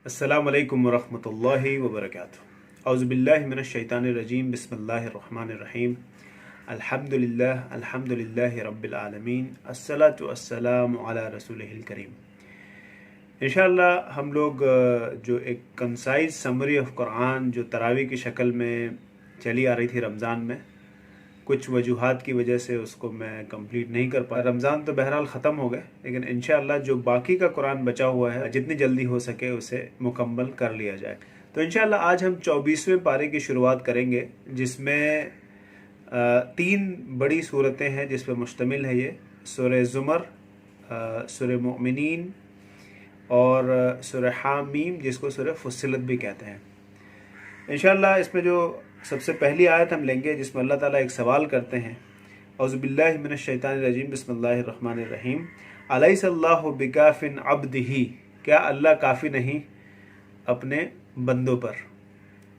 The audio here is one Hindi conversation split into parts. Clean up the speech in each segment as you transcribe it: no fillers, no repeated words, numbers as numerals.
अस्सलामु अलैकुम वरहमतुल्लाहि वबरकातुहू। औज़ुबिल्लाहि मिनश्शैतानिर्रजीम। बिस्मिल्लाहिर्रहमानिर्रहीम। अल्हम्दुलिल्लाहि रब्बिल आलमीन। अस्सलातु वस्सलामु अला रसूलिहिल करीम। इंशाअल्लाह हम लोग जो एक कंसाइज समरी ऑफ कुरान जो तरावी की शक्ल में चली आ रही थी रमज़ान में, कुछ वजूहात की वजह से उसको मैं कंप्लीट नहीं कर पाया। रमज़ान तो बहरहाल ख़त्म हो गए, लेकिन इंशाअल्लाह जो बाकी का कुरान बचा हुआ है जितनी जल्दी हो सके उसे मुकम्मल कर लिया जाए। तो इंशाअल्लाह आज हम 24वें पारे की शुरुआत करेंगे, जिसमें 3 बड़ी सूरतें हैं जिस पर मुश्तमिल है ये। सूरह ज़ुमर, सूरह मोमिनीन और सूरह हामीम, जिसको सूरह फुस्सिलत भी कहते हैं। इंशाअल्लाह इसमें जो सबसे पहली आयत हम लेंगे जिसमें अल्लाह ताला एक सवाल करते हैं। औज़ुबिल्लाहि मिनश्शैतानिर्रजीम। बिस्मिल्लाहिर्रहमानिर्रहीम। अलैहिस्सल्लाहु बिकाफिन अब्दिही, क्या अल्लाह काफ़ी नहीं अपने बंदों पर।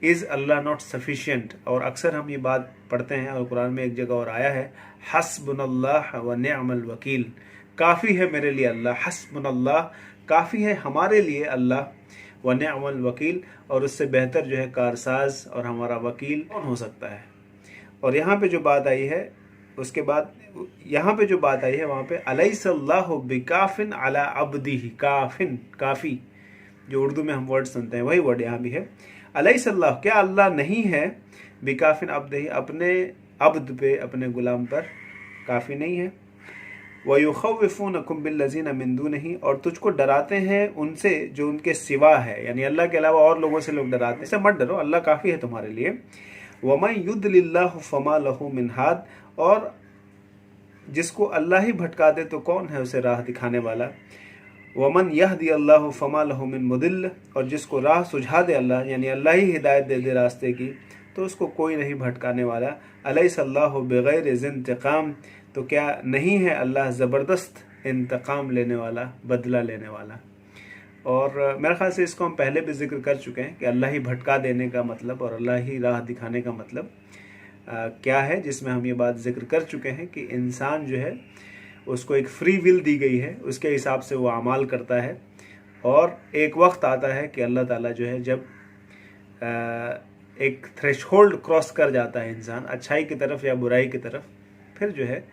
Is Allah not sufficient. और अक्सर हम ये बात पढ़ते हैं और कुरान में एक जगह और आया है, हस्बुनल्लाह व निअमल वकील, काफ़ी है मेरे लिए अल्लाह। हस्बुनल्लाह, काफ़ी है हमारे लिए अल्लाह, व निअमल वकील, और उससे बेहतर जो है कारसाज और हमारा वकील कौन हो सकता है। और यहाँ पे जो बात आई है, उसके बाद यहाँ पे जो बात आई है वहाँ पे अलैहिस्सल्लाहु बिकाफिन अला अब्दिही, काफिन, काफ़ी, जो उर्दू में हम वर्ड सुनते हैं वही वर्ड यहाँ भी है। अलैहिस्सल्लाह, क्या अल्लाह नहीं है बिकाफिन अब्दिही, अपने अब्द पे, अपने गुलाम पर काफ़ी नहीं है। वयुखव्विफूनकुम बिल्लज़ीना मिन दूनिही, और तुझको डराते हैं उनसे जो उनके सिवा है, यानी अल्लाह के अलावा और लोगों से लोग डराते हैं, इससे मत डरो, अल्लाह काफ़ी है तुम्हारे लिए। वमन युद्लिल्लाहु फमा लहु मिन हाद, और जिसको अल्लाह ही भटका दे तो कौन है उसे राह दिखाने वाला। वमन यहदी अल्लाहु फमा लहु मिन मुदिल्ल, और जिसको राह सुझा दे अल्लाह, यानी अल्लाह ही हिदायत दे दे रास्ते की, तो उसको कोई नहीं भटकाने वाला। अलैहिस्सल्लाहु बिगैर ज़िंतिक़ाम, तो क्या नहीं है अल्लाह ज़बरदस्त इंतकाम लेने वाला, बदला लेने वाला। और मेरे ख्याल से इसको हम पहले भी जिक्र कर चुके हैं कि अल्लाह ही भटका देने का मतलब और अल्लाह ही राह दिखाने का मतलब क्या है, जिसमें हम ये बात जिक्र कर चुके हैं कि इंसान जो है उसको एक फ्री विल दी गई है, उसके हिसाब से वो अमाल करता है। और एक वक्त आता है कि अल्लाह ताला जो है जब एक थ्रेशहोल्ड क्रॉस कर जाता है इंसान अच्छाई की तरफ या बुराई की तरफ, फिर जो है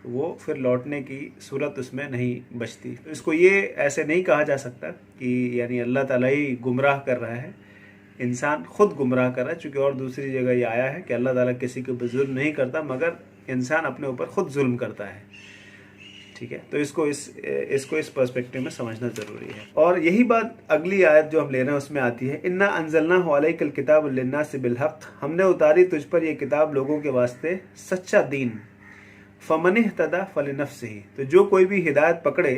वो फिर लौटने की सूरत उसमें नहीं बचती। तो इसको ये ऐसे नहीं कहा जा सकता कि यानी अल्लाह ताला ही गुमराह कर रहा है, इंसान खुद गुमराह कर रहा है। चूँकि और दूसरी जगह ये आया है कि अल्लाह ताला किसी के ऊपर जुल्म नहीं करता, मगर इंसान अपने ऊपर खुद जुल्म करता है। ठीक है, तो इसको इस पर्सपेक्टिव में समझना ज़रूरी है। और यही बात अगली आयत जो हम ले रहे हैं उसमें आती है, इन्ना अंज़लनाहु अलैकल किताब लिन्नासि बिलहक़, हमने उतारी तुझ पर यह किताब लोगों के वास्ते सच्चा दीन। फमन इहतदा फलिनफ्सिही, तो जो कोई भी हिदायत पकड़े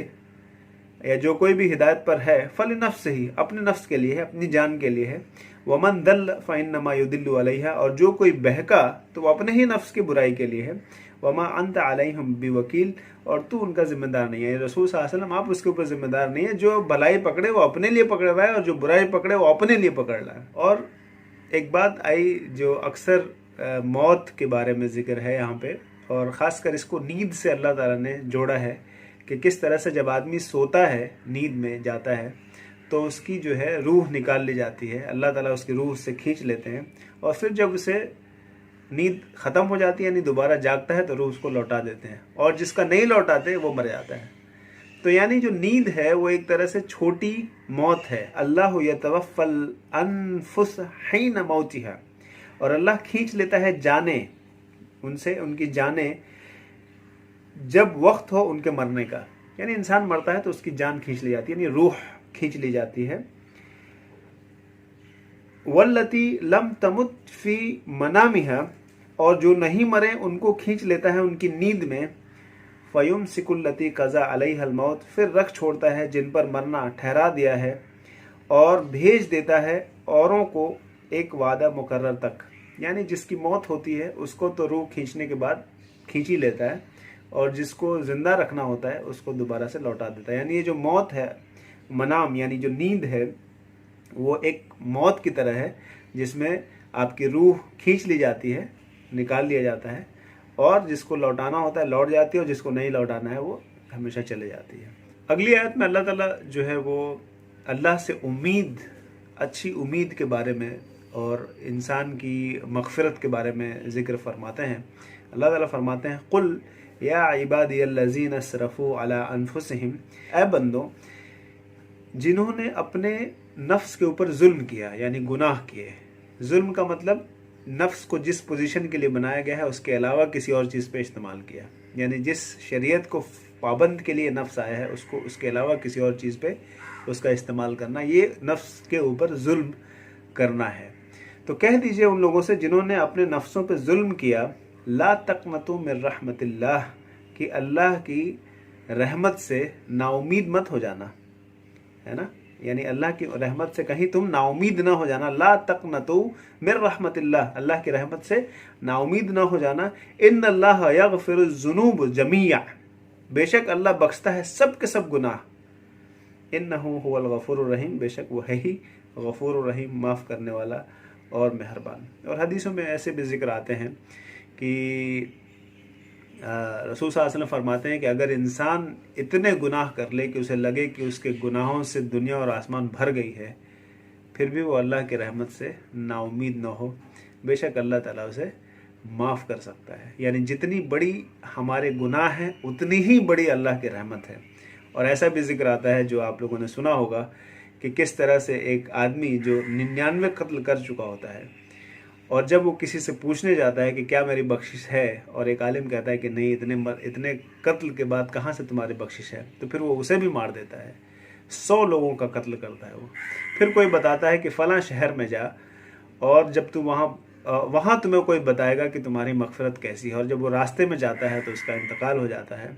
या जो कोई भी हिदायत पर है, फलिनफ्सिही, अपने नफ्स के लिए है, अपनी जान के लिए है। वमन दल फ़इन्नमा युदिल्लु अलैहा, और जो कोई बहका तो वो अपने ही नफ्स की बुराई के लिए है। वमा अंत अलैहिम बिवकील, और तू उनका जिम्मेदार नहीं है। रसूल सल्लल्लाहु अलैहि वसल्लम, आप उसके ऊपर जिम्मेदार नहीं है। जो भलाई पकड़े वो अपने लिए पकड़े हुआ है, और जो बुराई पकड़े वो अपने लिए पकड़ रहा है। और एक बात आई जो अक्सर मौत के बारे में जिक्र है यहाँ पे, और ख़ासकर इसको नींद से अल्लाह ताला ने जोड़ा है कि किस तरह से जब आदमी सोता है, नींद में जाता है, तो उसकी जो है रूह निकाल ली जाती है, अल्लाह ताला उसकी रूह से खींच लेते हैं। और फिर जब उसे नींद ख़त्म हो जाती है, यानी दोबारा जागता है, तो रूह उसको लौटा देते हैं। और जिसका नहीं लौटाते वो मर जाता है। तो यानी जो नींद है वो एक तरह से छोटी मौत है। अल्लाहु यतवफ़्फ़ल अनफुसहीन मौतिहा, और अल्लाह खींच लेता है जाने उनसे, उनकी जाने जब वक्त हो उनके मरने का। यानी इंसान मरता है तो उसकी जान खींच ली जाती है, यानी रूह खींच ली जाती है। वल्लती लम तमुत फी मनामिहा, और जो नहीं मरे उनको खींच लेता है उनकी नींद में। फयुमसिकुल्लती कज़ा अलैहल मौत, फिर रख छोड़ता है जिन पर मरना ठहरा दिया है, और भेज देता है औरों को एक वादा मुकर्रर तक। यानी जिसकी मौत होती है उसको तो रूह खींचने के बाद खींच ही लेता है, और जिसको ज़िंदा रखना होता है उसको दोबारा से लौटा देता है। यानी ये जो मौत है, मनाम यानी जो नींद है, वो एक मौत की तरह है जिसमें आपकी रूह खींच ली जाती है, निकाल लिया जाता है, और जिसको लौटाना होता है लौट जाती है, और जिसको नहीं लौटाना है वो हमेशा चले जाती है। अगली आयत में अल्लाह ताला जो है वो अल्लाह से उम्मीद अच्छी उम्मीद के बारे में और इंसान की मग़फ़िरत के बारे में ज़िक्र फरमाते हैं। अल्लाह ताला फरमाते हैं, कुल या इबादियल्लज़ीना असरफ़ू अला अनफुसिहिम, ऐ बंदों जिन्होंने अपने नफ्स के ऊपर जुल्म किया, यानी गुनाह किए। जुल्म का मतलब नफ्स को जिस पोजीशन के लिए बनाया गया है उसके अलावा किसी और चीज़ पे इस्तेमाल किया, यानी जिस शरीयत को पाबंद के लिए नफ्स आया है उसको उसके अलावा किसी और चीज़ पे उसका इस्तेमाल करना, ये नफ्स के ऊपर जुल्म करना है। तो कह दीजिए उन लोगों से जिन्होंने अपने नफ्सों पे जुल्म किया, ला तक़नतू मिन रहमतिल्लाह, कि अल्लाह की रहमत से नाउमीद मत हो जाना, है ना, यानी अल्लाह की रहमत से कहीं तुम नाउमीद ना हो जाना। ला तक़नतू मिन रहमतिल्लाह, अल्लाह की रहमत से नाउमीद ना हो जाना। इन्नल्लाह यग़फ़िरुज़्ज़ुनूब जमीआ, बेशक अल्लाह बख्शता है सब के सब गुनाह। इन्नहु हुवल गफ़ूरुर रहीम, बेशक वो है ही गफ़ूरुर रहीम, माफ़ करने वाला और मेहरबान। और हदीसों में ऐसे भी ज़िक्र आते हैं कि रसूल सल्लल्लाहु अलैहि वसल्लम फरमाते हैं कि अगर इंसान इतने गुनाह कर ले कि उसे लगे कि उसके गुनाहों से दुनिया और आसमान भर गई है, फिर भी वो अल्लाह की रहमत से नाउमीद न हो, बेशक अल्लाह ताला उसे माफ़ कर सकता है। यानी जितनी बड़ी हमारे गुनाह हैं उतनी ही बड़ी अल्लाह की रहमत है। और ऐसा भी जिक्र आता है जो आप लोगों ने सुना होगा कि किस तरह से एक आदमी जो 99 कत्ल कर चुका होता है और जब वो किसी से पूछने जाता है कि क्या मेरी बख्शिश है, और एक आलिम कहता है कि नहीं, इतने कत्ल के बाद कहाँ से तुम्हारी बख्शिश है, तो फिर वो उसे भी मार देता है। 100 लोगों का कत्ल करता है वो। फिर कोई बताता है कि फ़लाँ शहर में जा, और जब तुम वहाँ तुम्हें कोई बताएगा कि तुम्हारी मग़फ़िरत कैसी है, और जब वो रास्ते में जाता है तो उसका इंतकाल हो जाता है।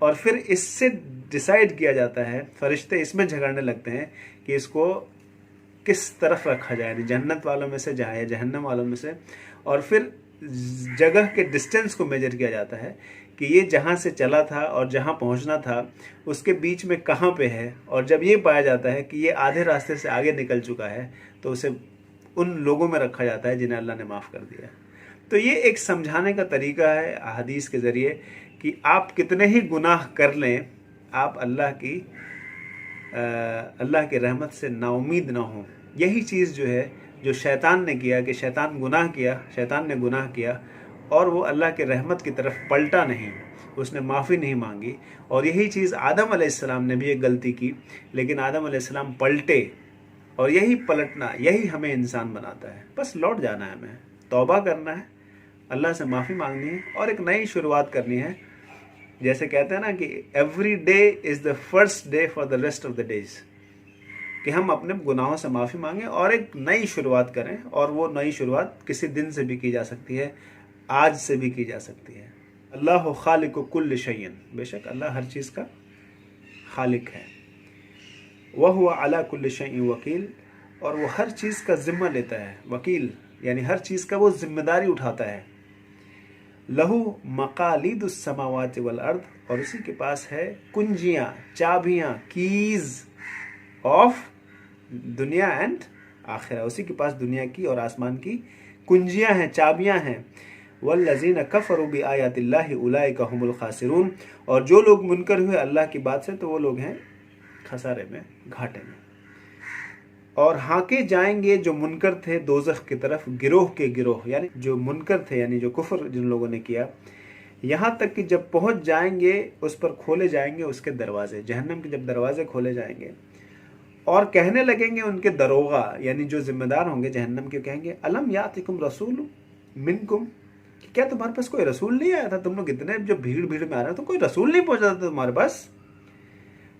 और फिर इससे डिसाइड किया जाता है, फरिश्ते इसमें झगड़ने लगते हैं कि इसको किस तरफ रखा जाए, यानी जन्नत वालों में से जाए या जहन्नम वालों में से। और फिर जगह के डिस्टेंस को मेजर किया जाता है कि ये जहाँ से चला था और जहाँ पहुँचना था उसके बीच में कहाँ पे है। और जब ये पाया जाता है कि ये आधे रास्ते से आगे निकल चुका है तो उसे उन लोगों में रखा जाता है जिन्हें अल्लाह ने माफ़ कर दिया। तो ये एक समझाने का तरीका है हदीस के ज़रिए कि आप कितने ही गुनाह कर लें, आप अल्लाह की रहमत से नाउमीद ना हों। यही चीज़ जो है जो शैतान ने किया, कि शैतान ने गुनाह किया और वो अल्लाह के रहमत की तरफ पलटा नहीं, उसने माफ़ी नहीं मांगी। और यही चीज़ आदम अलैहिस्सलाम ने भी एक गलती की, लेकिन आदम अलैहिस्सलाम पलटे, और यही पलटना, यही हमें इंसान बनाता है। बस लौट जाना है, हमें तौबा करना है, अल्लाह से माफ़ी मांगनी है और एक नई शुरुआत करनी है। जैसे कहते हैं ना कि every day is the first day for the rest of the days, कि हम अपने गुनाहों से माफ़ी मांगें और एक नई शुरुआत करें। और वो नई शुरुआत किसी दिन से भी की जा सकती है, आज से भी की जा सकती है। अल्लाह खालिकु कुल्ल शैइन, बेशक अल्लाह हर चीज़ का खालिक है। वह हुआ अला कुल्ल शैइन वकील, और वो हर चीज़ का ज़िम्मा लेता है। वकील यानी हर चीज़ का वो जिम्मेदारी उठाता है। लहू मकालिदुस समावाति वल अर्द, और उसी के पास है कुंजियाँ, चाबियाँ, कीज़ ऑफ दुनिया एंड आखिरा। उसी के पास दुनिया की और आसमान की कुंजियाँ हैं, चाबियाँ हैं। वल्लज़ीना कफ़रू बि आयातिल्लाहि उलाइका हुमुल खासिरून, और जो लोग मुनकर हुए अल्लाह की बात से तो वो लोग हैं खसारे में, घाटे में। और हाके जाएंगे जो मुनकर थे दोज़ख की तरफ, गिरोह के गिरोह, यानी जो मुनकर थे, यानी जो कुफ्र जिन लोगों ने किया, यहाँ तक कि जब पहुँच जाएंगे उस पर खोले जाएंगे उसके दरवाजे, जहन्नम के जब दरवाजे खोले जाएंगे, और कहने लगेंगे उनके दरोगा, यानी जो जिम्मेदार होंगे जहन्नम के, कहेंगे अलम यातिकुम रसूल मिनकुम, क्या तुम्हारे पास कोई रसूल नहीं आया था? तुम लोग इतने जो भीड़ भीड़ में आ रहे हो तो कोई रसूल नहीं पहुंचा था तुम्हारे पास?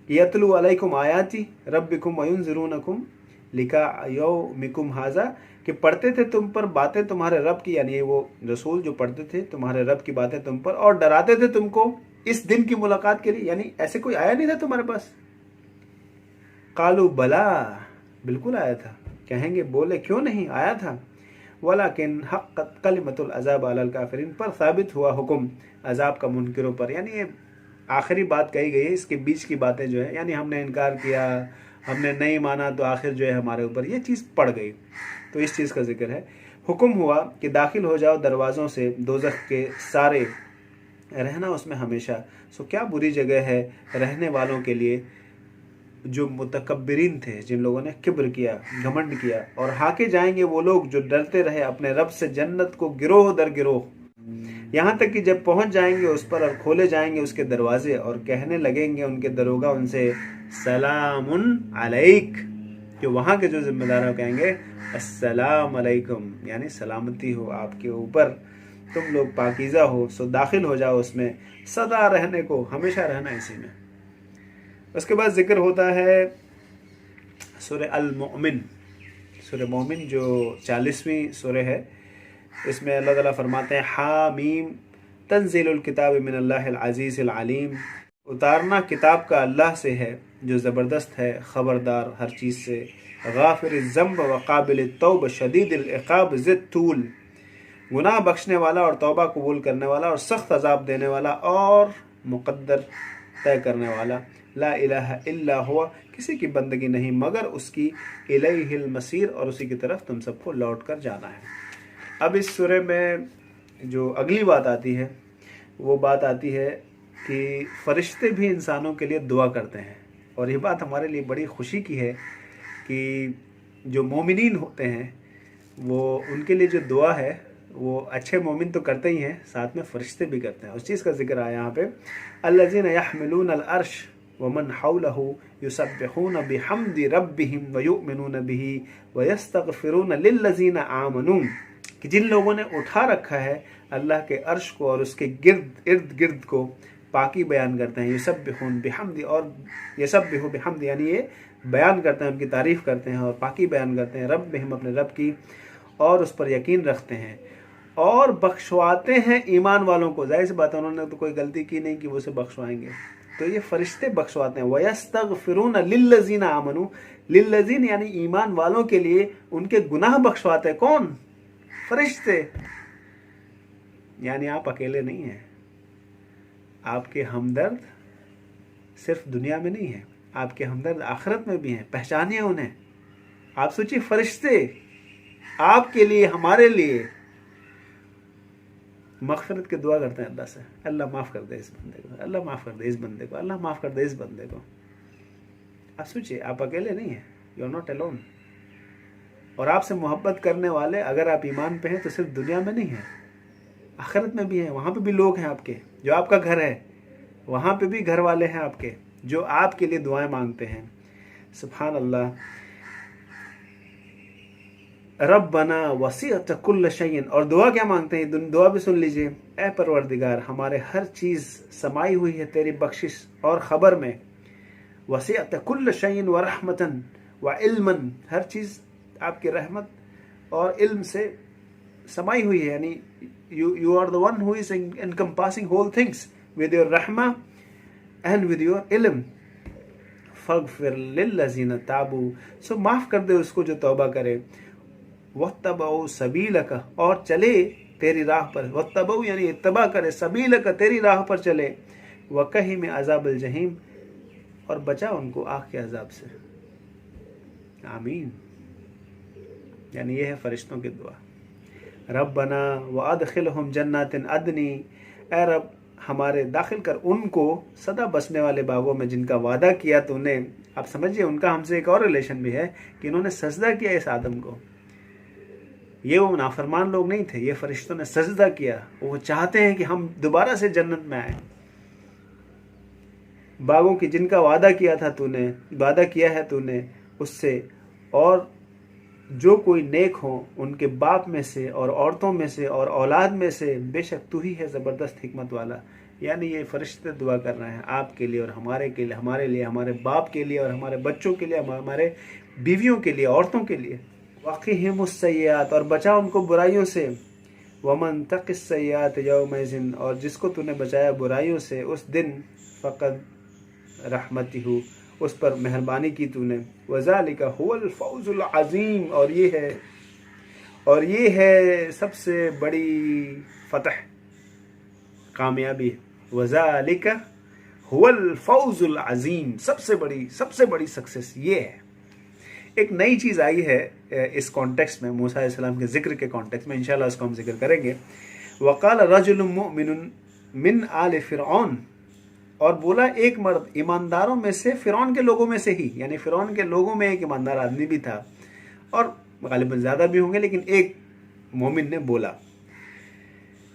यतलू अलैकुम आयाती रब्बिकुम वयुनज़िरूनकुम लिका यौमिकुम हाजा, कि पढ़ते थे तुम पर बातें तुम्हारे रब की, यानी वो रसूल जो पढ़ते थे तुम्हारे रब की बातें तुम पर, और डराते थे तुमको इस दिन की मुलाकात के लिए। यानी ऐसे कोई आया नहीं था तुम्हारे पास? कालू बला, बिल्कुल आया था। कहेंगे बोले क्यों नहीं आया था। वलाकिन हक़्क़त कलिमतुल अज़ाब अलल काफ़िरीन, पर साबित हुआ हुक्म अज़ाब का मुनकिरों पर। यानी ये आखिरी बात कही गई है, इसके बीच की बातें जो है, यानी हमने इनकार किया, हमने नहीं माना, तो आखिर जो है हमारे ऊपर ये चीज़ पड़ गई। तो इस चीज़ का जिक्र है। हुक्म हुआ कि दाखिल हो जाओ दरवाज़ों से दोज़ख के सारे, रहना उसमें हमेशा। सो क्या बुरी जगह है रहने वालों के लिए। जो मुतकब्बिरीन थे, जिन लोगों ने किब्र किया, घमंड किया, और हाके जाएंगे वो लोग जो डरते रहे अपने रब से जन्नत को गिरोह दर गिरोह, यहाँ तक कि जब पहुंच जाएंगे उस पर और खोले जाएंगे उसके दरवाजे और कहने लगेंगे उनके दरोगा उनसे सलामुन अलैक, जो वहाँ के जो जिम्मेदार कहेंगे अस्सलाम अलैकुम, यानी सलामती हो आपके ऊपर, तुम लोग पाकीज़ा हो, सो दाखिल हो जाओ उसमें, सदा रहने को, हमेशा रहना इसी में। उसके बाद जिक्र होता है सूरह अल मोमिन। सूरह मोमिन जो 40वीं सूरह है, इसमें अल्लाह ताला फरमाते हैं हामीम तंज़ीलुल किताब मिनल्लाहिल अज़ीज़िल अलीम, उतारना किताब का अल्लाह से है जो ज़बरदस्त है, ख़बरदार हर चीज़ से, गाफ़िरिज़ ज़ंब व क़ाबिलित तौब शदीदिल इक़ाब ज़िद तूल, गुनाह बख्शने वाला और तौबा कबूल करने वाला और सख्त अजाब देने वाला और मुक़द्दर तय करने वाला, ला इलाहा इल्ला हुवा, किसी की बंदगी नहीं मगर उसकी, इलैहिल मसीर, और उसी की तरफ तुम सबको लौट कर जाना है। अब इस सूरह में जो अगली बात आती है वो बात आती है कि फ़रिश्ते भी इंसानों के लिए दुआ करते हैं, और ये बात हमारे लिए बड़ी खुशी की है कि जो मोमिनीन होते हैं वो उनके लिए जो दुआ है वो अच्छे मोमिन तो करते ही हैं, साथ में फ़रिश्ते भी करते हैं। उस चीज़ का जिक्र आया यहाँ पे, अल्लज़ीना यहमिलून अल अर्श व मन हौलहु युसब्बिहून बिहम्दि रब्बिहिम व युमिनून बिही व यस्तगफिरून लिल्लज़ीना आमनू, कि जिन लोगों ने उठा रखा है अल्लाह के अर्श को और उसके इर्द गिर्द को, पाकी बयान करते हैं, युसब्बिहून बिहम्दि, और युसब्बिहू बिहम्दि यानी ये बयान करते हैं, उनकी तारीफ़ करते हैं और पाकी बयान करते हैं, रब्बिहिम अपने रब की, और उस पर यकीन रखते हैं, और बख्शवाते हैं ईमान वालों को। जाहिर सी बात है उन्होंने तो कोई गलती की नहीं कि वो उसे बख्शवाएंगे, तो ये फरिश्ते बख्शवाते हैं। वयस्तगफिरून लिल्लज़ीना आमनू, लिल्लज़ीन यानी ईमान वालों के लिए उनके गुनाह बख्शवाते हैं। कौन? फरिश्ते। यानी आप अकेले नहीं हैं, आपके हमदर्द सिर्फ दुनिया में नहीं है, आपके हमदर्द आखिरत में भी हैं, पहचानिए उन्हें। आप सोचिए, फरिश्ते आपके लिए, हमारे लिए मग़फ़िरत की दुआ करते हैं अल्लाह से, अल्लाह माफ़ कर दे इस बंदे को, अल्लाह माफ़ कर दे इस बंदे को, अल्लाह माफ़ कर दे इस बंदे को। आप सोचिए, आप अकेले नहीं हैं, यू आर नॉट अलोन। और आपसे मोहब्बत करने वाले अगर आप ईमान पे हैं तो सिर्फ दुनिया में नहीं हैं, आखिरत में भी हैं। वहाँ पे भी लोग हैं आपके, जो आपका घर है वहाँ पे भी घर वाले हैं आपके जो आपके लिए दुआएं मांगते हैं। सुभान अल्लाह। रब्बना वसीअत कुल्ल शैइन, और दुआ क्या मांगते हैं, दुआ भी सुन लीजिए। ए परवरदिगार, हमारे हर चीज़ समाई हुई है तेरी बख्शिश और ख़बर में। वसीअत कुल्ल शैइन व रहमतन व इल्मन, हर चीज़ आपकी रहमत और इल्म से समाई हुई है, यानी you are the one who is encompassing whole things with your rahma and with your ilm. फगफिर लिल्लज़ीना ताबू, सो माफ़ कर दे उसको जो तौबा करे। वत्तबऊ सबीलक, और चले तेरी राह पर। वत्तबऊ यानी इत्तबा करे, सबीलक तेरी राह पर चले। वक़ही में अज़ाबुल जहीम, और बचा उनको आग के अजाब से। आमीन। यानी ये है फरिश्तों की दुआ। रब्बना व अदखिलहुम जन्नातिन अदनी, ए रब हमारे दाखिल कर उनको सदा बसने वाले बागों में जिनका वादा किया तूने। आप समझिए, उनका हमसे एक और रिलेशन भी है कि इन्होंने सजदा किया इस आदम को। ये वो नाफरमान लोग नहीं थे, ये फरिश्तों ने सजदा किया। वो चाहते हैं कि हम दोबारा से जन्नत में आए। बागों की जिनका वादा किया था तूने, वादा किया है तूने उससे, और जो कोई नेक हो उनके बाप में से और औरतों में से और औलाद में से, बेशक तू ही है ज़बरदस्त हिकमत वाला। यानी ये फरिश्ते दुआ कर रहे हैं आपके लिए और हमारे के लिए, हमारे लिए, हमारे बाप के लिए और हमारे बच्चों के लिए, हमारे बीवियों के लिए, औरतों के लिए। वक़िहिमुस सय्यात, और बचा उनको बुराइयों से। वमन तक़िस सय्यात यौमइज़िन, और जिसको तूने बचाया बुराइयों से उस दिन, फ़क़द रहमतिहु, उस पर मेहरबानी की तूने। वज़ालिका हुवल फ़ौज़ुल अज़ीम, और ये है सबसे बड़ी फ़तह, कामयाबी। वज़ालिका हुवल फ़ौज़ुल अज़ीम, सबसे बड़ी सक्सेस ये है। एक नई चीज़ आई है इस कॉन्टेक्स्ट में, मूसा अलैहिस्सलाम के ज़िक्र के कॉन्टेक्स्ट में, इंशाल्लाह उसको हम जिक्र करेंगे। वक़ाल रजुलुम मुमिनुन मिन आल फ़िरऔन, और बोला एक मर्द ईमानदारों में से, फिरौन के लोगों में से ही, यानी फिरौन के लोगों में एक ईमानदार आदमी भी था, और गालिबन ज़्यादा भी होंगे, लेकिन एक मोमिन ने बोला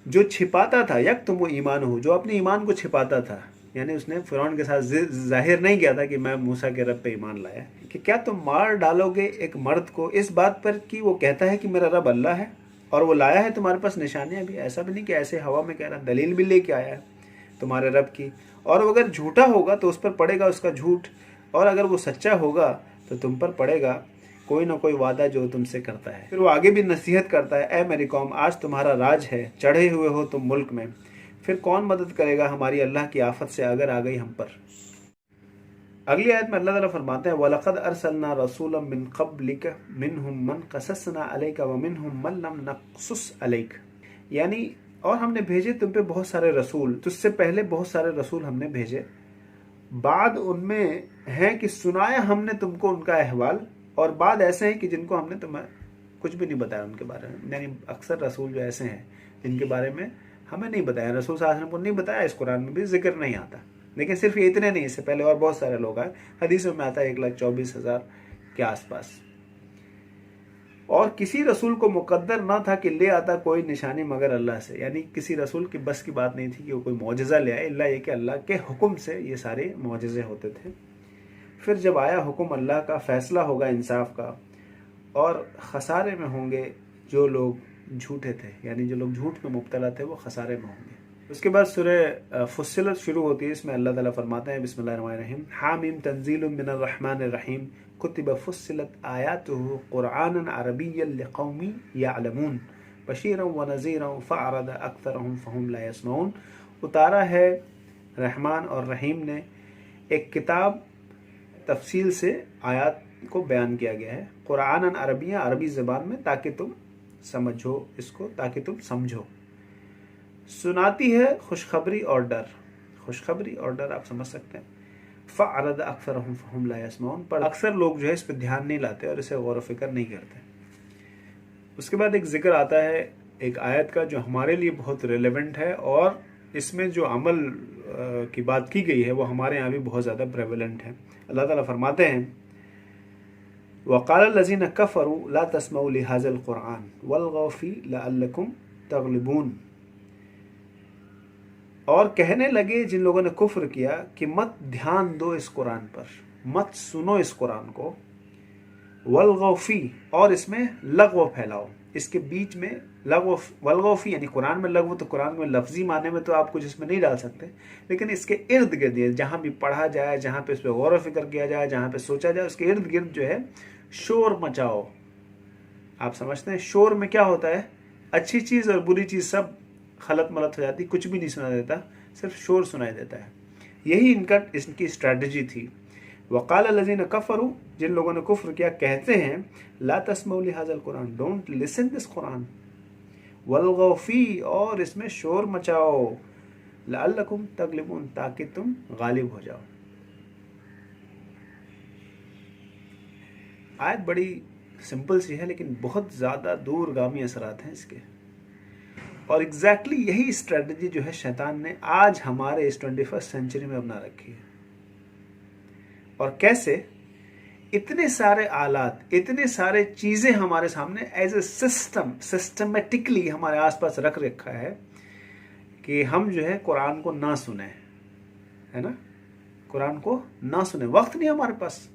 जो छिपाता था, यक तुम वो ईमान हो, जो अपने ईमान को छिपाता था, यानी उसने फिरौन के साथ जाहिर नहीं किया था कि मैं मूसा के रब पे ईमान लाया, कि क्या तुम मार डालोगे एक मर्द को इस बात पर कि वो कहता है कि मेरा रब अल्लाह है, और वो लाया है तुम्हारे पास निशानियां भी, ऐसा भी नहीं कि ऐसे हवा में कह रहा, दलील भी लेके आया है तुम्हारे रब की, और अगर झूठा होगा तो उस पर पड़ेगा उसका झूठ, और अगर वो सच्चा होगा तो तुम पर पड़ेगा कोई ना कोई वादा जो तुमसे करता है। फिर वो आगे भी नसीहत करता है, ए मेरी कौम, आज तुम्हारा राज है, चढ़े हुए हो तुम मुल्क में, फिर कौन मदद करेगा हमारी अल्लाह की आफत से अगर आ गई हम पर। अगली आयत में अल्लाह ताला फरमाते हैं, वलक़द अरसलना रसूलन मिन क़ब्लिक मिनहुम मन क़ससना अलैका व मिनहुम मन लम नक़्सुस अलैक, यानी और हमने भेजे तुम पे बहुत सारे रसूल, तुझसे पहले बहुत सारे रसूल हमने भेजे, बाद उनमें हैं कि सुनाया हमने तुमको उनका अहवाल, और बाद ऐसे हैं कि जिनको हमने तुम्हें कुछ भी नहीं बताया उनके बारे में, यानी अक्सर रसूल जो ऐसे हैं जिनके बारे में हमें नहीं बताया, रसूल सल्लल्लाहु अलैहि वसल्लम को नहीं बताया, इस कुरान में भी जिक्र नहीं आता। लेकिन सिर्फ ये इतने नहीं, इससे पहले और बहुत सारे लोग आए, हदीसों में आता है 1,24,000 के आसपास। और किसी रसूल को मुकद्दर ना था कि ले आता कोई निशानी मगर अल्लाह से, यानी किसी रसूल की बस की बात नहीं थी कि वो कोई मौजज़ा ले आए, इल्ला ये कि अल्लाह के हुक्म से ये सारे मौजज़े होते थे। फिर जब आया हुक्म अल्लाह का, फैसला होगा इंसाफ का, और खसारे में होंगे जो लोग झूठे थे, यानी जो लोग झूठ में मुब्तला थे वो खसारे में होंगे। उसके बाद सूरह फुस्सिलत शुरू होती है, इसमें अल्लाह ताला फरमाते हैं, बिस्मिल्लाहिर्रहमानिर्रहीम, हामीम तंजीलुम मिनर रहमानिर रहीम, कुतिबा फुस्सिलत आयातुहु कुरआनन अरबिय्यन लिक़ौमिन यअलमून, बशीरन व नज़ीरन फ़अरद अक्सरुहुम फ़हुम ला यस्मऊन। उतारा है रहमान और रहीम ने एक किताब, तफसील से आयात को बयान किया गया है, कुरआनन अरबिया, अरबी ज़बान में, ताकि तुम समझो इसको, ताकि तुम समझो। सुनाती है खुशखबरी और डर, खुशखबरी और डर आप समझ सकते हैं। फ़अरद अक्सरुहुम फ़हुम ला यस्मऊन, पर अक्सर लोग जो है इस पर ध्यान नहीं लाते और इसे गौर व फिक्र नहीं करते। उसके बाद एक जिक्र आता है एक आयत का जो हमारे लिए बहुत रेलेवेंट है, और इसमें जो अमल की बात की गई है वो हमारे यहाँ भी बहुत ज़्यादा प्रेवलेंट है। अल्लाह ताला फरमाते हैं, वक़ाल लज़ीन कफ़रू ला तस्मऊ लिहाज़ल क़ुरआन वल्ग़ौ फ़ीहि लअल्लकुम तग़लिबून, और कहने लगे जिन लोगों ने कुफ्र किया कि मत ध्यान दो इस कुरान पर, मत सुनो इस कुरान को, वल्ग़ौ फ़ीहि, और इसमें लग़्व फैलाओ, इसके बीच में लग़्व, वल्ग़ौ फ़ीहि यानी कुरान में लग़्व, तो कुरान में लफ्ज़ी माने में तो आप कुछ इसमें नहीं डाल सकते, लेकिन इसके इर्द गिर्द जहाँ भी पढ़ा जाए, जहाँ पे इस पर गौर व फिक्र किया जाए, जहाँ पे सोचा जाए, उसके इर्द गिर्द जो है शोर मचाओ। आप समझते हैं शोर में क्या होता है, अच्छी चीज़ और बुरी चीज़ सब खलत मलत हो जाती, कुछ भी नहीं सुना देता, सिर्फ शोर सुनाई देता है। यही इनकी स्ट्रैटेजी थी। वक़ाल लज़ीन कफ़रू, जिन लोगों ने कुफ्र किया, कहते हैं, ला तस्मऊ लिहाज़ल कुरान, डोंट लिसन दिस कुरान, वल्ग़ौ फ़ीहि, और इसमें शोर मचाओ, लअल्लकुम तग़लिबून, ताकि तुम गालिब हो जाओ। आयत बड़ी सिंपल सी है, लेकिन बहुत ज़्यादा दूरगामी असरात हैं इसके, और एग्जैक्टली यही स्ट्रेटजी जो है शैतान ने आज हमारे इस 21st सेंचुरी में अपना रखी है। और कैसे इतने सारे आलात, इतने सारे चीज़ें हमारे सामने एज ए सिस्टमेटिकली हमारे आसपास रख रखा है कि हम जो है कुरान को ना सुने, है ना, कुरान को ना सुने। वक्त नहीं हमारे पास,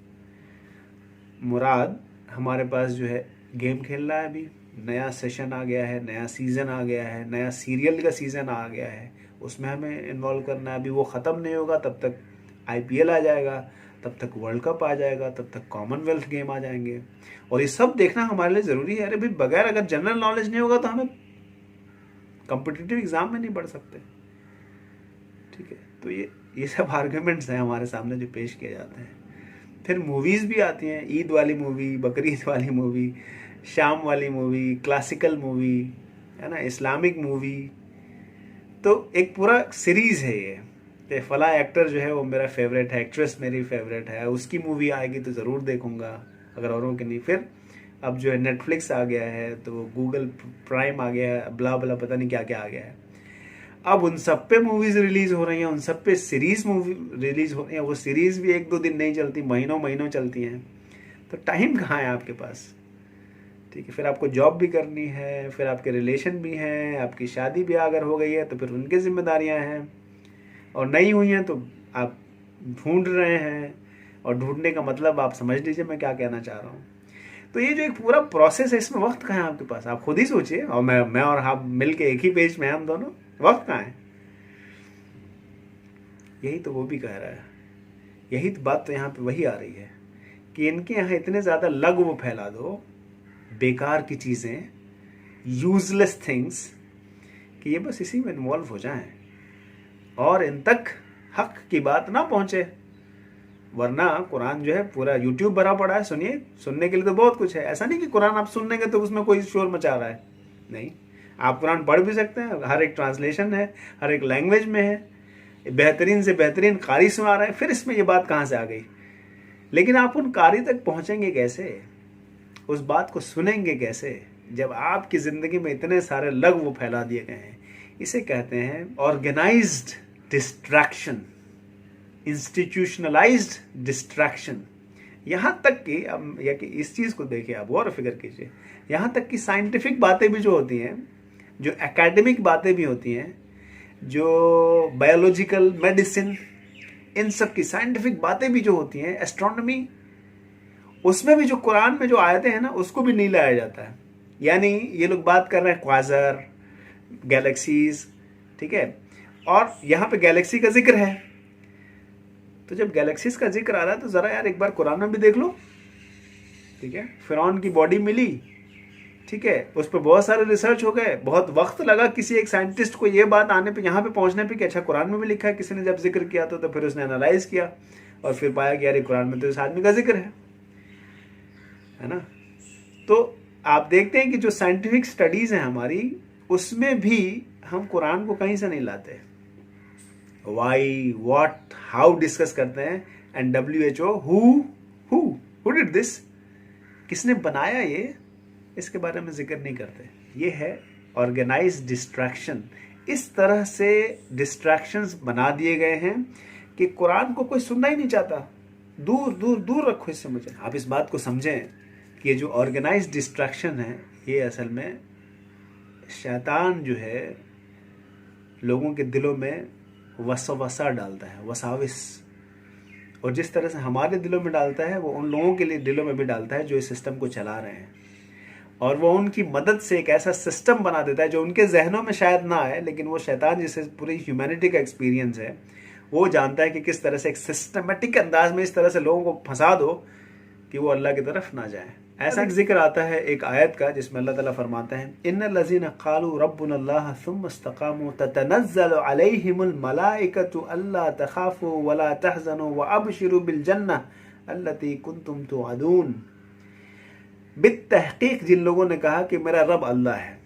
मुराद हमारे पास जो है गेम खेलना है, अभी नया सेशन आ गया है, नया सीज़न आ गया है, नया सीरियल का सीज़न आ गया है, उसमें हमें इन्वॉल्व करना है। अभी वो ख़त्म नहीं होगा तब तक IPL आ जाएगा, तब तक वर्ल्ड कप आ जाएगा, तब तक कॉमनवेल्थ गेम आ जाएंगे, और ये सब देखना हमारे लिए ज़रूरी है। अरे भाई, बगैर अगर जनरल नॉलेज नहीं होगा तो हमें कॉम्पिटिटिव एग्ज़ाम में नहीं पढ़ सकते, ठीक है। तो ये सब आर्ग्यूमेंट्स हैं हमारे सामने जो पेश किए जाते हैं। फिर मूवीज़ भी आती हैं, ईद वाली मूवी, बकरीद वाली मूवी, शाम वाली मूवी, क्लासिकल मूवी, है ना, इस्लामिक मूवी, तो एक पूरा सीरीज़ है ये कि फ़ला एक्टर जो है वो मेरा फेवरेट है, एक्ट्रेस मेरी फेवरेट है, उसकी मूवी आएगी तो ज़रूर देखूंगा, अगर औरों की नहीं। फिर अब जो है नेटफ्लिक्स आ गया है, तो गूगल प्राइम आ गया है, ब्ला ब्ला पता नहीं क्या क्या आ गया है। अब उन सब पे मूवीज रिलीज हो रही हैं, उन सब पे सीरीज मूवी रिलीज हो रही हैं। वो सीरीज भी 1-2 दिन नहीं चलती, महीनों महीनों चलती हैं। तो टाइम कहाँ है आपके पास? ठीक है, फिर आपको जॉब भी करनी है, फिर आपके रिलेशन भी हैं, आपकी शादी भी अगर हो गई है तो फिर उनकी जिम्मेदारियां हैं, और नहीं हुई हैं तो आप ढूंढ रहे हैं। और ढूंढने का मतलब आप समझ लीजिए मैं क्या कहना चाह रहा हूँ। तो ये जो एक पूरा प्रोसेस है, इसमें वक्त कहाँ है आपके पास? आप खुद ही सोचिए। और मैं और आप मिल के एक ही पेज में हैं हम दोनों, वक्त कहाँ है? यही तो वो भी कह रहा है, यही तो बात तो यहाँ पे वही आ रही है कि इनके यहाँ इतने ज़्यादा लघु फैला दो बेकार की चीज़ें, यूजलेस थिंग्स, कि ये बस इसी में इन्वॉल्व हो जाएं और इन तक हक की बात ना पहुँचे। वरना कुरान जो है पूरा यूट्यूब भरा पड़ा है, सुनिए, सुनने के लिए तो बहुत कुछ है। ऐसा नहीं कि कुरान आप सुन लेंगे तो उसमें कोई शोर मचा रहा है, नहीं। आप कुरान पढ़ भी सकते हैं, हर एक ट्रांसलेशन है, हर एक लैंग्वेज में है, बेहतरीन से बेहतरीन कारी सुना रहा है। फिर इसमें ये बात कहाँ से आ गई? लेकिन आप उन कारी तक पहुँचेंगे कैसे, उस बात को सुनेंगे कैसे, जब आपकी ज़िंदगी में इतने सारे लघु फैला दिए गए हैं? इसे कहते हैं ऑर्गेनाइज्ड डिस्ट्रैक्शन, इंस्टीट्यूशनलाइज्ड डिस्ट्रैक्शन। यहाँ तक कि अब या कि इस चीज़ को देखिए, आप और फिक्र कीजिए, यहाँ तक कि साइंटिफिक बातें भी जो होती हैं, जो एकेडमिक बातें भी होती हैं, जो बायोलॉजिकल मेडिसिन, इन सब की साइंटिफिक बातें भी जो होती हैं, एस्ट्रोनॉमी, उसमें भी जो कुरान में जो आयतें हैं ना, उसको भी नहीं लाया जाता है। यानी ये लोग बात कर रहे हैं क्वाज़र, गैलेक्सीज, ठीक है, और यहाँ पे गैलेक्सी का जिक्र है। तो जब गैलेक्सीज का जिक्र आ रहा है तो ज़रा यार एक बार कुरान में भी देख लो, ठीक है। फिरौन की बॉडी मिली, ठीक है, उस पर बहुत सारे रिसर्च हो गए, बहुत वक्त लगा किसी एक साइंटिस्ट को ये बात आने पे, यहाँ पे पहुँचने पे कि अच्छा कुरान में भी लिखा है। किसी ने जब जिक्र किया तो फिर उसने एनालाइज किया और फिर पाया कि यार कुरान में तो इस आदमी का जिक्र है ना। तो आप देखते हैं कि जो साइंटिफिक स्टडीज़ हैं हमारी, उसमें भी हम कुरान को कहीं से नहीं लाते। वाई, व्हाट, हाउ डिस्कस करते हैं, and WHO, who did this, किसने बनाया ये, इसके बारे में जिक्र नहीं करते। ये है ऑर्गेनाइज्ड डिस्ट्रैक्शन। इस तरह से डिस्ट्रैक्शंस बना दिए गए हैं कि कुरान को कोई सुनना ही नहीं चाहता। दूर दूर दूर रखो इससे मुझे। आप इस बात को समझें कि ये जो ऑर्गेनाइज्ड डिस्ट्रैक्शन है, ये असल में शैतान जो है लोगों के दिलों में वसवसा डालता है, वसाविस। और जिस तरह से हमारे दिलों में डालता है, वो उन लोगों के लिए दिलों में भी डालता है जो इस सिस्टम को चला रहे हैं। और वो उनकी मदद से एक ऐसा सिस्टम बना देता है जो उनके जहनों में शायद ना आए, लेकिन वो शैतान जिसे पूरी ह्यूमैनिटी का एक्सपीरियंस है, वो जानता है कि किस तरह से एक सिस्टमेटिक अंदाज में इस तरह से लोगों को फंसा दो कि वो अल्लाह की तरफ ना जाए। ऐसा एक जिक्र आता है एक आयत का जिसमें अल्लाह ताला फरमाते हैं, इन्नल्लज़ीना क़ालू रब्बुनल्लाह सुम्मा इस्तक़ामू ततनज़्ज़लु अलैहिमुल मलाइकतु अल्ला तख़ाफ़ू वला तहज़नू व अबशिरू बिल जन्नह अल्लती कुन्तुम तुअदून। बित्तहक़ीक़ जिन लोगों ने कहा कि मेरा रब अल्लाह है,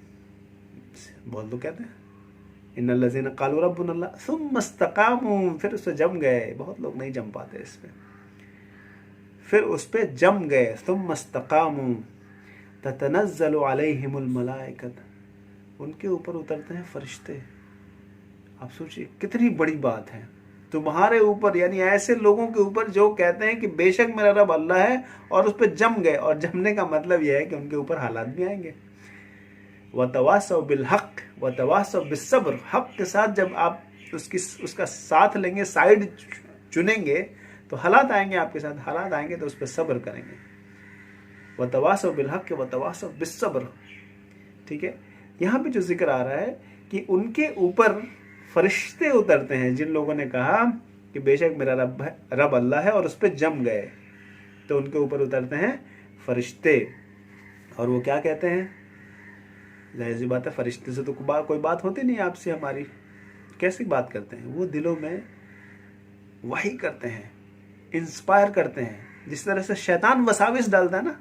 बहुत लोग कहते हैं इन्नल्लज़ीना क़ालू रब्बुनल्लाह सुम्मा इस्तक़ामू, फिर उससे जम गए। बहुत लोग नहीं जम पाते इस पर, फिर उस पर जम गए। सुम्मा इस्तक़ामू ततनज़्ज़लु अलैहिमुल मलाइकत, उनके ऊपर उतरते हैं फरिश्ते। आप सोचिए कितनी बड़ी बात है तुम्हारे ऊपर, यानी ऐसे लोगों के ऊपर जो कहते हैं कि बेशक मेरा रब अल्लाह है, और उस पर जम गए। और जमने का मतलब यह है कि उनके ऊपर हालात भी आएंगे। वतवासौ बिल हक़ वतवासौ बिस सब्र, हक़ के साथ जब आप उसका साथ लेंगे, साइड चुनेंगे, तो हालात आएंगे आपके साथ, हालात आएंगे तो उस पर सब्र करेंगे। वतवासौ बिल हक़ वतवासौ बिस सब्र, ठीक है। यहाँ पे जो जिक्र आ रहा है कि उनके ऊपर फरिश्ते उतरते हैं जिन लोगों ने कहा कि बेशक मेरा रब अल्लाह है, और उस पर जम गए, तो उनके ऊपर उतरते हैं फरिश्ते। और वो क्या कहते हैं? जाहिर सी बात है, फरिश्ते से तो कोई बात होती नहीं आपसे हमारी, कैसी बात करते हैं? वो दिलों में वही करते हैं, इंस्पायर करते हैं। जिस तरह से शैतान वसाविस डालता है ना,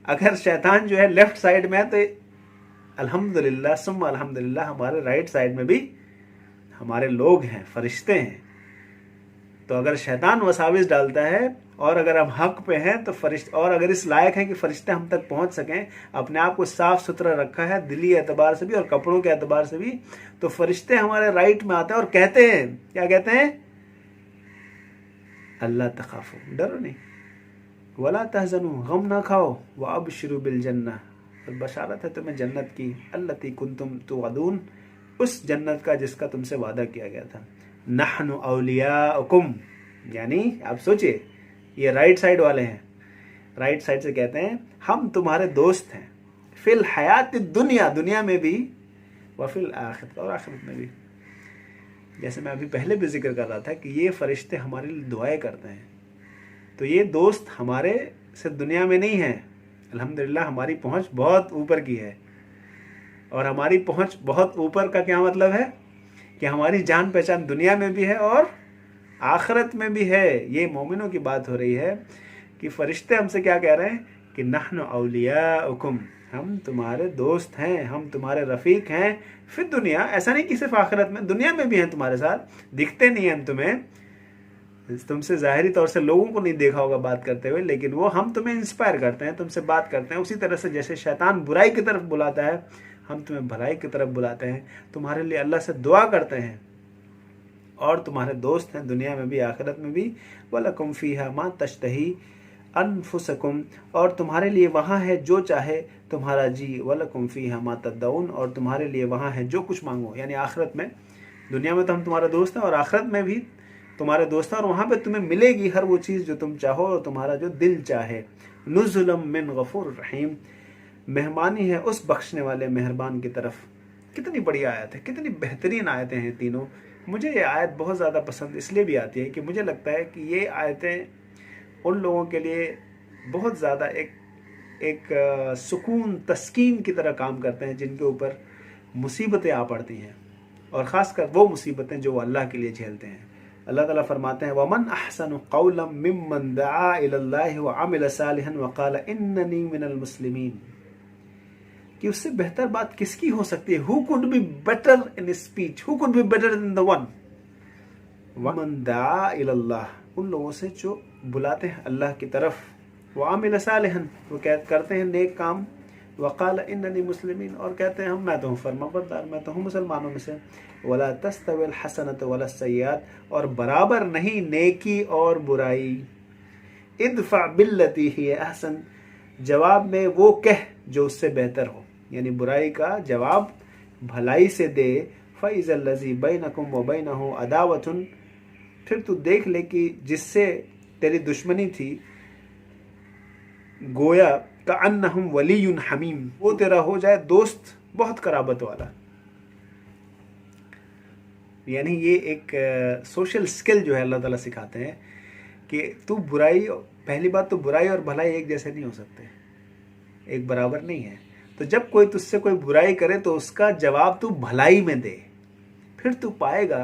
अगर शैतान जो है लेफ्ट साइड में है तो अल्हम्दुलिल्लाह सुम्मा अल्हम्दुलिल्लाह हमारे राइट साइड में भी हमारे लोग हैं, फरिश्ते हैं। तो अगर शैतान वसाविस डालता है और अगर हम हक पे हैं तो फरिश्ते, और अगर इस लायक हैं कि फरिश्ते हम तक पहुंच सकें, अपने आप को साफ सुथरा रखा है दिली एतबार से भी और कपड़ों के एतबार से भी, तो फरिश्ते हमारे राइट में आते हैं और कहते हैं, क्या कहते हैं? अल्लाह तखाफू, डरो नहीं, वला तहजनू, गम ना खाओ, व अबशिरू बिल जन्नह, और बशारत है तुम्हें जन्नत की, अल्लती कुंतुम तुअदून, उस जन्नत का जिसका तुमसे वादा किया गया था। नहनु औलियाउकुम, यानी आप सोचिए, ये राइट साइड वाले हैं, राइट साइड से कहते हैं हम तुम्हारे दोस्त हैं, फिल हयात दुनिया, दुनिया में भी, व फिल आखिरत, और आखिरत में भी। जैसे मैं अभी पहले भी जिक्र कर रहा था कि ये फरिश्ते हमारे लिए दुआएं करते हैं, तो ये दोस्त हमारे सिर्फ दुनिया में नहीं है, अल्हम्दुलिल्लाह हमारी पहुंच बहुत ऊपर की है। और हमारी पहुंच बहुत ऊपर का क्या मतलब है? कि हमारी जान पहचान दुनिया में भी है और आखिरत में भी है। ये मोमिनों की बात हो रही है कि फरिश्ते हमसे क्या कह रहे हैं कि नहनु औलियाउकुम, हम तुम्हारे दोस्त हैं, हम तुम्हारे रफीक हैं, फिर दुनिया, ऐसा नहीं कि सिर्फ आखिरत में, दुनिया में भी हैं तुम्हारे साथ, दिखते नहीं हैं तुम्हें, तुमसे ज़ाहिरी तौर से लोगों को नहीं देखा होगा बात करते हुए, लेकिन वो हम तुम्हें इंस्पायर करते हैं, तुमसे बात करते हैं। उसी तरह से जैसे शैतान बुराई की तरफ बुलाता है, हम तुम्हें भलाई की तरफ बुलाते हैं, तुम्हारे लिए अल्लाह से दुआ करते हैं और तुम्हारे दोस्त हैं दुनिया में भी आखिरत में भी। वलकुम फीहा मा तश्तही अनफुसकुम, और तुम्हारे लिए वहाँ है जो चाहे तुम्हारा जी, वलकुम फीहा मा तदउन, और तुम्हारे लिए वहाँ है जो कुछ मांगो, यानी आखिरत में। दुनिया में तो हम तुम्हारे दोस्त हैं और आखिरत में भी तुम्हारे दोस्त हैं, और वहाँ पे तुम्हें मिलेगी हर वो चीज़ जो तुम चाहो और तुम्हारा जो दिल चाहे। नुज़ुलम मिन गफूर रहीम, मेहमानी है उस बख्शने वाले मेहरबान की तरफ। कितनी बड़ी आयत है, कितनी बेहतरीन आयतें हैं तीनों। मुझे ये आयत बहुत ज़्यादा पसंद इसलिए भी आती है कि मुझे लगता है कि ये आयतें उन लोगों के लिए बहुत ज़्यादा एक सुकून तस्कीन की तरह काम करते हैं जिनके ऊपर मुसीबतें आ पड़ती हैं, और ख़ासकर वो मुसीबतें जो वो अल्लाह के लिए झेलते हैं। अल्लाह ताला फरमाते हैं वमन अहसनु क़ौलन मिम्मन दआ इलल्लाहि व अमिल सालिहन व क़ाल इन्ननी मिनल मुस्लिमीन, कि उससे बेहतर बात किसकी हो सकती है? Who could be better in speech, who could be better than the one? वमन दआ इलल्लाह, उन लोगों से जो बुलाते हैं अल्लाह की तरफ, व अमिल सालिहन, वो करते हैं नेक काम, वक़ाल इन्ननी मुस्लिमीन, और कहते हैं मैं तो हूँ फरमाबरदार, मैं तो हूँ मुसलमानों में से। वला तस्तविल हसनत वला सय्यात, और बराबर नहीं नेकी और बुराई। इदफा बिल्लती हिय अहसन, जवाब में वो कह जो उससे बेहतर हो, यानी बुराई का जवाब भलाई से दे। फ़इज़ल लज़ी बैनकुम व बैनहु अदावतुन, फिर तू देख ले कि जिससे तेरी दुश्मनी थी, गोया का अन्नहुम वलीयुन हमीम, वो तेरा हो जाए दोस्त बहुत कराबत वाला। यानी ये एक सोशल स्किल जो है अल्लाह ताला सिखाते हैं कि तू बुराई, पहली बात तो बुराई और भलाई एक जैसे नहीं हो सकते, एक बराबर नहीं है। तो जब कोई तुझसे कोई बुराई करे तो उसका जवाब तू भलाई में दे, फिर तू पाएगा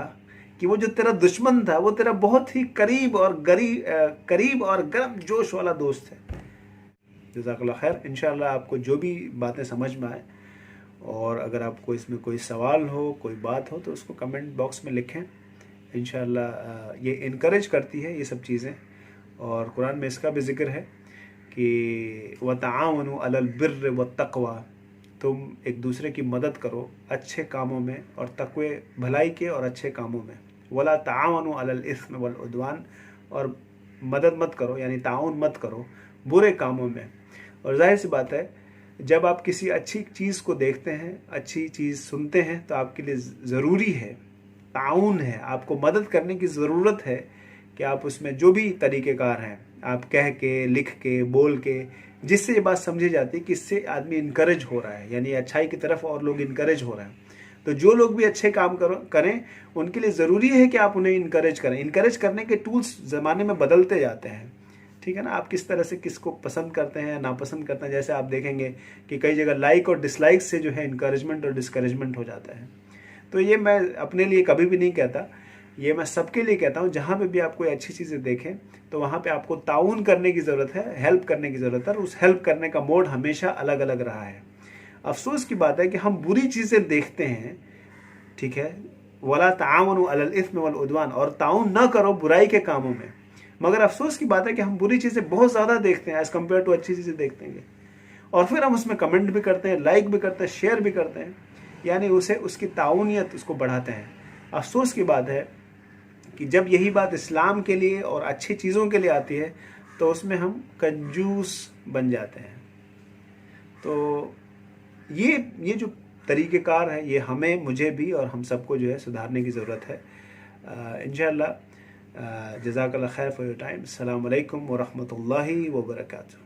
कि वो जो तेरा दुश्मन था वो तेरा बहुत ही करीब और गर्म जोश वाला दोस्त है। जज़ाकल्लाह खैर। इंशाअल्लाह आपको जो भी बातें समझ में आए, और अगर आपको इसमें कोई सवाल हो, कोई बात हो, तो उसको कमेंट बॉक्स में लिखें। इंशाअल्लाह ये इनकरेज करती है ये सब चीज़ें, और कुरान में इसका भी ज़िक्र है कि वतआवनु अलल बिर्र वत्तक़वा, तुम एक दूसरे की मदद करो अच्छे कामों में और तक़वे, भलाई के और अच्छे कामों में। वला तावनु अलल इस्म वल उद्वान, और मदद मत करो, यानी ताउन मत करो बुरे कामों में। और जाहिर सी बात है, जब आप किसी अच्छी चीज़ को देखते हैं, अच्छी चीज़ सुनते हैं, तो आपके लिए ज़रूरी है, ताउन है, आपको मदद करने की ज़रूरत है कि आप उसमें जो भी तरीक़ेकार हैं, आप कह के, लिख के, बोल के, जिससे ये बात समझी जाती है कि इससे आदमी इनकरेज हो रहा है, यानी अच्छाई की तरफ और लोग इनकरेज हो रहे हैं। तो जो लोग भी अच्छे काम करें, उनके लिए ज़रूरी है कि आप उन्हें इनकरेज करें। इनकरेज करने के टूल्स ज़माने में बदलते जाते हैं, ठीक है ना। आप किस तरह से किसको पसंद करते हैं, नापसंद करते हैं, जैसे आप देखेंगे कि कई जगह लाइक और डिसलाइक से जो है इनकरेजमेंट और डिस्करेजमेंट हो जाता है। तो ये मैं अपने लिए कभी भी नहीं कहता, ये मैं सबके लिए कहता हूँ। जहाँ पे भी आप कोई अच्छी चीज़ें देखें तो वहाँ पे आपको ताउन करने की ज़रूरत है, हेल्प करने की ज़रूरत है, और उस हेल्प करने का मोड हमेशा अलग अलग रहा है। अफसोस की बात है कि हम बुरी चीज़ें देखते हैं, ठीक है, वला तावनु अलल इस्म वल उद्वान, और ताउन न करो बुराई के कामों में, मगर अफसोस की बात है कि हम बुरी चीज़ें बहुत ज़्यादा देखते हैं एज़ कम्पेयर टू अच्छी चीज़ें देखते हैं, और फिर हम उसमें कमेंट भी करते हैं, लाइक भी करते हैं, शेयर भी करते हैं, यानी उसे उसकी ताउनियत उसको बढ़ाते हैं। अफसोस की बात है कि जब यही बात इस्लाम के लिए और अच्छी चीज़ों के लिए आती है तो उसमें हम कंजूस बन जाते हैं। तो ये जो तरीक़ेकार है, ये हमें, मुझे भी और हम सबको जो है सुधारने की ज़रूरत है। इंशाअल्लाह। जज़ाकल्लाह खैर फॉर योर टाइम। अस्सलामु अलैकुम व रहमतुल्लाहि व बरकातुहू।